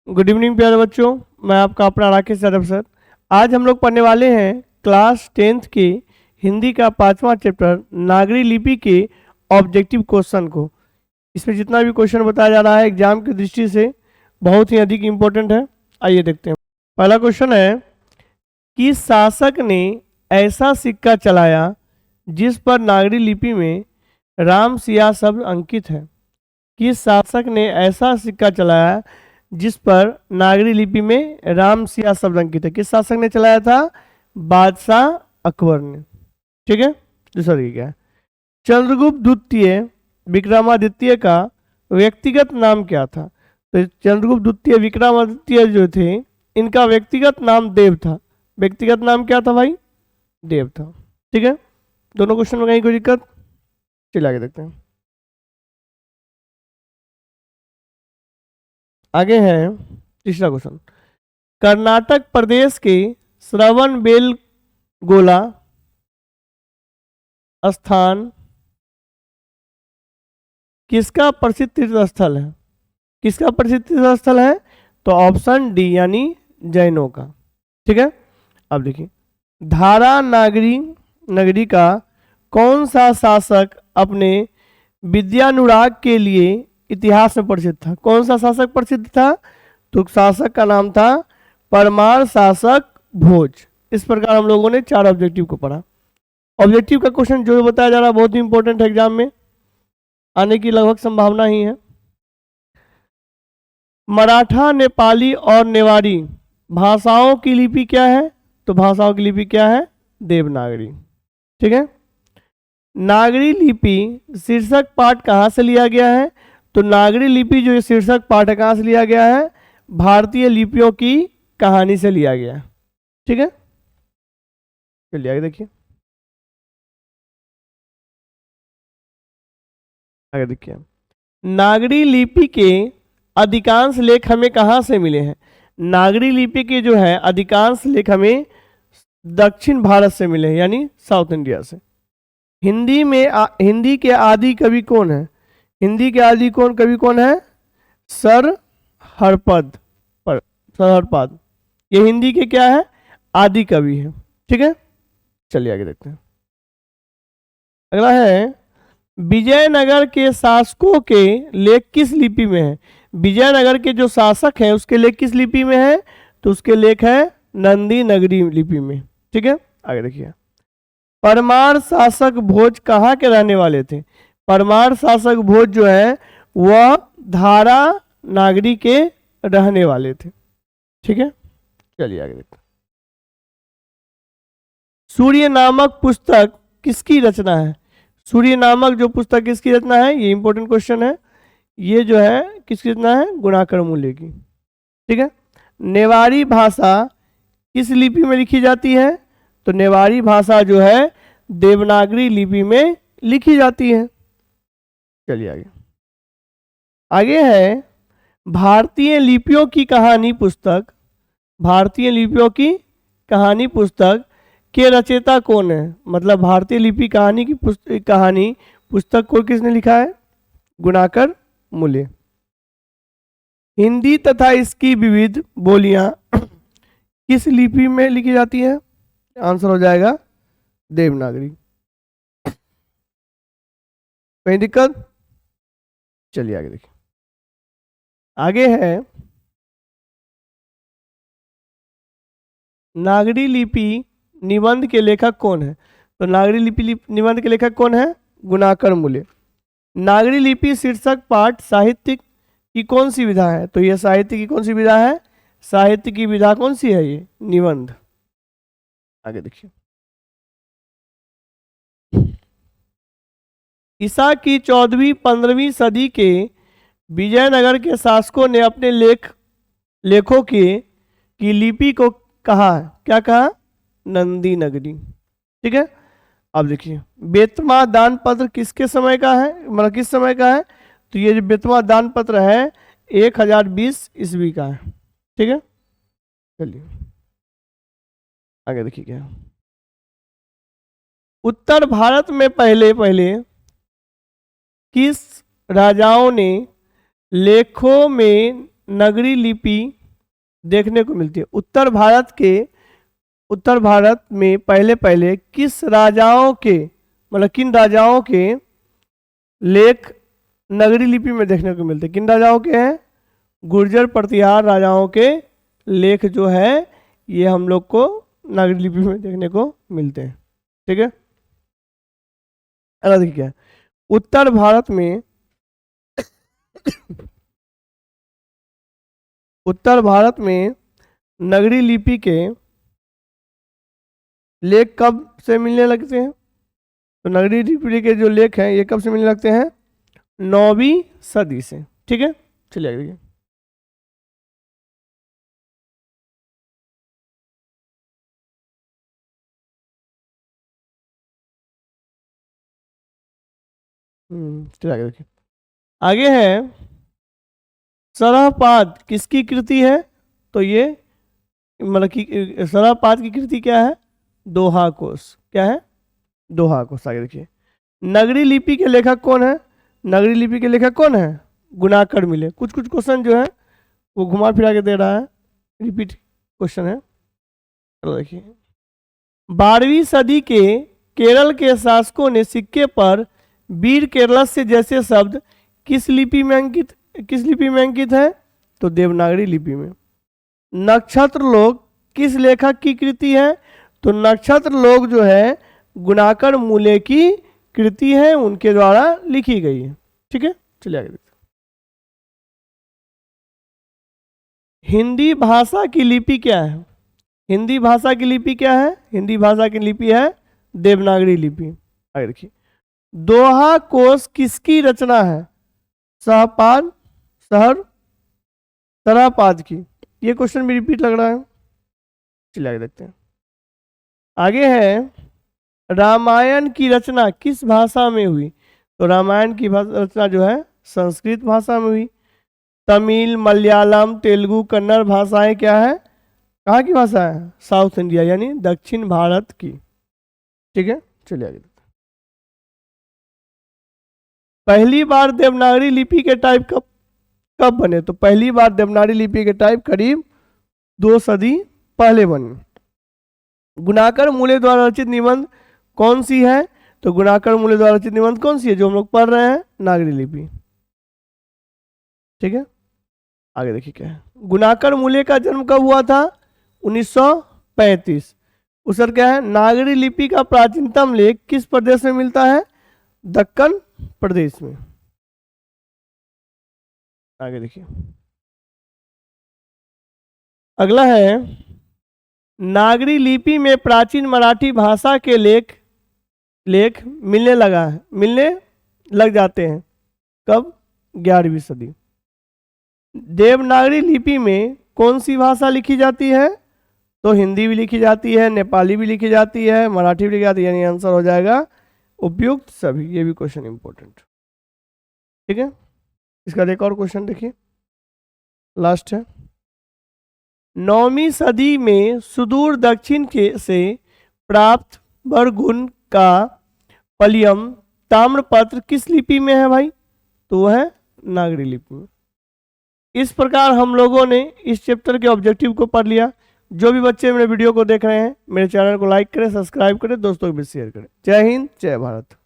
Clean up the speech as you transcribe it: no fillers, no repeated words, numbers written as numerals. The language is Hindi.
गुड इवनिंग प्यारे बच्चों, मैं आपका अपना राकेश यादव सर। आज हम लोग पढ़ने वाले हैं क्लास 10th के हिंदी का 5वां चैप्टर नागरी लिपि के ऑब्जेक्टिव क्वेश्चन को। इसमें जितना भी क्वेश्चन बताया जा रहा है एग्जाम की दृष्टि से बहुत ही अधिक इम्पोर्टेंट है। आइए देखते हैं। पहला क्वेश्चन है कि शासक ने ऐसा सिक्का चलाया जिस पर नागरी लिपि में राम सिया शब्द अंकित है। किस शासक ने ऐसा सिक्का चलाया जिस पर नागरी लिपि में राम सिया शब्द अंकित है। किस शासक ने चलाया था? बादशाह अकबर ने। ठीक है। दूसरा देखिए क्या है। चंद्रगुप्त द्वितीय विक्रमादित्य का व्यक्तिगत नाम क्या था? तो चंद्रगुप्त द्वितीय विक्रमादित्य जो थे इनका व्यक्तिगत नाम देव था। व्यक्तिगत नाम क्या था भाई? देव था। ठीक है। दोनों क्वेश्चन में कहीं कोई दिक्कत? चलिए आगे देखते हैं। आगे है तीसरा क्वेश्चन। कर्नाटक प्रदेश के श्रवणबेलगोला स्थान किसका प्रसिद्ध तीर्थ स्थल है? किसका प्रसिद्ध तीर्थ स्थल है? तो ऑप्शन डी यानी जैनों का। ठीक है। अब देखिए, धारा नगरी का कौन सा शासक अपने विद्यानुराग के लिए इतिहास में प्रसिद्ध था? कौन सा शासक प्रसिद्ध था? तो शासक का नाम था परमार शासक भोज। इस प्रकार हम लोगों ने 4 ऑब्जेक्टिव को पढ़ा। ऑब्जेक्टिव का क्वेश्चन जो बताया जा रहा है बहुत ही इंपॉर्टेंट है, एग्जाम में आने की लगभग संभावना ही है। मराठा, नेपाली और नेवारी भाषाओं की लिपि क्या है? तो भाषाओं की लिपि क्या है? देवनागरी। ठीक है। नागरी लिपि शीर्षक पाठ कहाँ से लिया गया है? तो नागरी लिपि जो शीर्षक पाठ है कहाँ से लिया गया है? भारतीय लिपियों की कहानी से लिया गया है। ठीक है। चलिए आगे देखिए। आगे देखिए, नागरी लिपि के अधिकांश लेख हमें कहाँ से मिले हैं? नागरी लिपि के जो है अधिकांश लेख हमें दक्षिण भारत से मिले हैं, यानी साउथ इंडिया से। हिंदी के आदि कवि कौन है? हिंदी के आदि कवि कौन है? सर हरपद। ये हिंदी के क्या है? आदि कवि है। ठीक है। चलिए आगे देखते हैं। अगला है, विजयनगर के शासकों के लेख किस लिपि में है? विजयनगर के जो शासक हैं उसके लेख किस लिपि में है? तो उसके लेख है नंदी नगरी लिपि में। ठीक है। आगे देखिए, परमार शासक भोज कहाँ के रहने वाले थे? परमार शासक भोज जो है वह धारा नागरी के रहने वाले थे। ठीक है। चलिए आगे देखते हैं। सूर्य नामक पुस्तक किसकी रचना है? सूर्य नामक जो पुस्तक किसकी रचना है? ये इंपॉर्टेंट क्वेश्चन है। ये जो है किसकी रचना है? गुणाकर मूल्य की। ठीक है। नेवारी भाषा किस लिपि में लिखी जाती है? तो नेवारी भाषा जो है देवनागरी लिपि में लिखी जाती है। चलिए आगे। आगे है भारतीय लिपियों की कहानी पुस्तक। भारतीय लिपियों की कहानी पुस्तक के रचयिता कौन है? मतलब भारतीय लिपि कहानी की पुस्तक को किसने लिखा है? गुणाकर मूल्य। हिंदी तथा इसकी विविध बोलियां किस लिपि में लिखी जाती है? आंसर हो जाएगा देवनागरी। कोई दिक्कत? चलिए आगे देखिए। आगे है नागरी लिपि निबंध के लेखक कौन है? तो नागरी लिपि निबंध के लेखक कौन है? गुणाकर मूल्य। नागरी लिपि शीर्षक पाठ साहित्य की कौन सी विधा है? तो यह साहित्य की कौन सी विधा है? साहित्य की विधा कौन सी है? ये निबंध। आगे देखिए। ईसा की 14वीं 15वीं सदी के विजयनगर के शासकों ने अपने लेखों की लिपि को कहा, क्या कहा? नंदी नगरी। ठीक है। अब देखिए, बेतवा दान पत्र किसके समय का है? मतलब किस समय का है? तो ये जो बेतवा दान पत्र है 1020 ईस्वी का है। ठीक है। चलिए आगे देखिए क्या। उत्तर भारत में पहले किस राजाओं ने लेखों में नगरी लिपि देखने को मिलती है? उत्तर भारत में पहले पहले किस राजाओं के, मतलब किन राजाओं के लेख नगरी लिपि में देखने को मिलते हैं? किन राजाओं के हैं? गुर्जर प्रतिहार राजाओं के लेख जो है ये हम लोग को नगरी लिपि में देखने को मिलते हैं। ठीक है, अगला देखिए क्या है। उत्तर भारत में उत्तर भारत में नगरी लिपि के लेख कब से मिलने लगते हैं? तो नगरी लिपि के जो लेख हैं ये कब से मिलने लगते हैं? 9वीं सदी से। ठीक है, चलिए आगे देखिए। चलिए आगे देखिए। आगे है सरहपाद किसकी कृति है? तो ये मतलब कि सरहपाद की कृति क्या है? दोहा कोश। क्या है? दोहा कोश। आगे देखिए। नगरी लिपि के लेखक कौन है? नगरी लिपि के लेखक कौन है? गुणाकर मिले। कुछ कुछ क्वेश्चन जो है वो घुमा फिरा के दे रहा है, रिपीट क्वेश्चन है। चलो देखिए। 12वीं सदी के केरल के शासकों ने सिक्के पर वीर केरलस्य जैसे शब्द किस लिपि में अंकित है? तो देवनागरी लिपि में। नक्षत्र लोक किस लेखक की कृति है? तो नक्षत्र लोक जो है गुणाकर मूले की कृति है, उनके द्वारा लिखी गई है। ठीक है, चलिए आगे देखते हैं। हिंदी भाषा की लिपि क्या है? हिंदी भाषा की लिपि क्या है? हिंदी भाषा की लिपि है देवनागरी लिपि। आगे देखिए। दोहा कोश किसकी रचना है? सहपाद, सहर, सरहपाद की। ये क्वेश्चन भी रिपीट लग रहा है। चलिए आगे देखते हैं। आगे है रामायण की रचना किस भाषा में हुई? तो रामायण की रचना जो है संस्कृत भाषा में हुई। तमिल, मलयालम, तेलुगु, कन्नड़ भाषाएं क्या है? कहाँ की भाषा है? साउथ इंडिया यानी दक्षिण भारत की। ठीक है, चलिए आगे। पहली बार देवनागरी लिपि के टाइप कब बने? तो पहली बार देवनागरी लिपि के टाइप करीब 2 सदी पहले बने। गुणाकर मूले द्वारा रचित निबंध कौन सी है? तो गुणाकर मूले द्वारा रचित निबंध कौन सी है जो हम लोग पढ़ रहे हैं? नागरी लिपि। ठीक है, आगे देखिए क्या है। गुणाकर मूले का जन्म कब हुआ था? 1935। उत्तर क्या है? नागरी लिपि का प्राचीनतम लेख किस प्रदेश में मिलता है? दक्कन प्रदेश में। आगे देखिए। अगला है नागरी लिपि में प्राचीन मराठी भाषा के लेख मिलने लग जाते हैं कब? 11वीं सदी। देवनागरी लिपि में कौन सी भाषा लिखी जाती है? तो हिंदी भी लिखी जाती है, नेपाली भी लिखी जाती है, मराठी भी लिखी जाती है, यानी आंसर हो जाएगा उपयुक्त सभी। ये भी क्वेश्चन इंपॉर्टेंट। ठीक है, इसका एक और क्वेश्चन देखिए, लास्ट है। 9वीं सदी में सुदूर दक्षिण के से प्राप्त बरगुन का पलियम ताम्रपत्र किस लिपि में है भाई? तो वह है नागरी लिपि में। इस प्रकार हम लोगों ने इस चैप्टर के ऑब्जेक्टिव को पढ़ लिया। जो भी बच्चे मेरे वीडियो को देख रहे हैं मेरे चैनल को लाइक करें, सब्सक्राइब करें, दोस्तों को भी शेयर करें। जय हिंद, जय भारत।